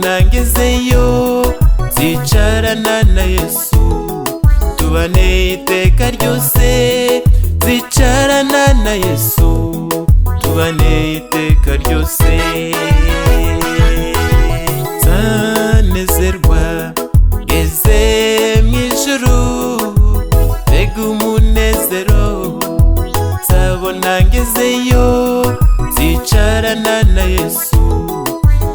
Nangezeyo zicarana na Yesu tubane iteka ryose, zicarana na Yesu tubane iteka ryose. Nzanezerwa ngeze mw'ijuru, mbega umunezero nzabona ngezeyo zicarana na Yesu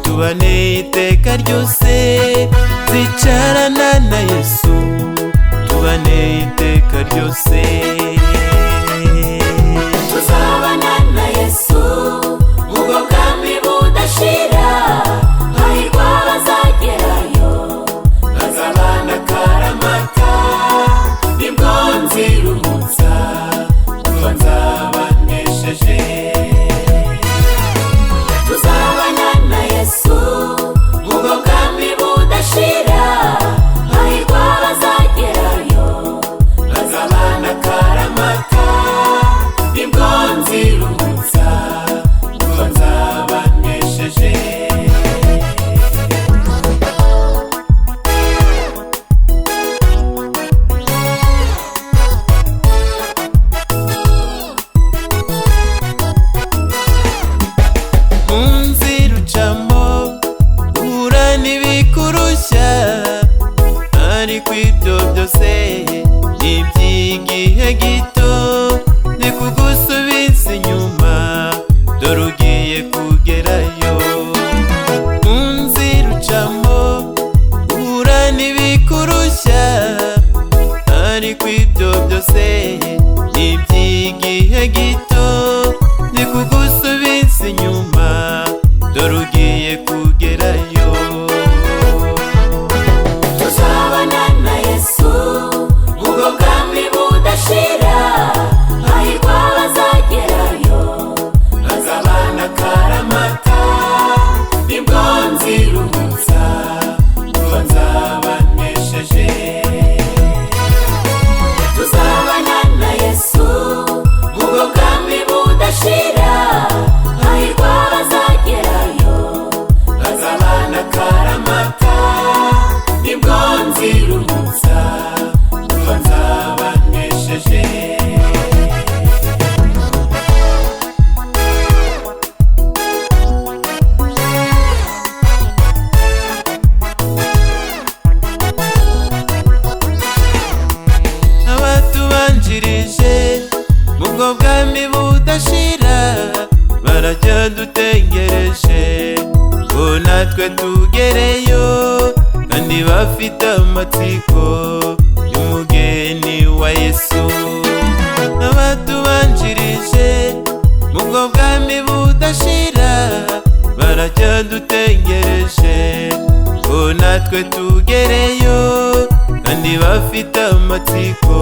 tubane iteka ryose, zicarana na Yesu tubane iteka ryose. Tuzabana na Yesu ubwo bwami budashira, hahirwa abazagerayo bazabana akaramata, nibwo nzirumutsa kuko nzaba nesheje. Tuzabana na Yesu ubwo bwami budashira, hahirwa abazagerayo bazabana akaramata, nibwo nzirumutsa kuko nzaba nesheje. Ariko ibyo byose ni iby'igihe gito, ni kugusubiza inyuma dore ugiye kugerayo. Mu nzira ucamo uhura n'ibikurushya, ariko ibyo byose ni iby'igihe gito, ni kugusubiza inyuma dore ugiye kugerayo. Tuzabana na Yesu ubwo bwami budashira, hahirwa abazagerayo bazabana akaramata, nibwo nzirumutsa kuko nzaba nesheje. Tuzabana na Yesu ubwo bwami budashira, hahirwa abazagerayo bazabana akaramata, nibwo nzirumutsa kuko nzaba nesheje. Abatubanjirije mubwo bwami budashira baracyadutegereje ngo natwe tugereyo, kandi bafite amatsiko y'umugeni wa Yesu. Abatubanjirije mubwo bwami budashira baracyadutegereje ngo natwe tugereyo, kandi bafite amatsiko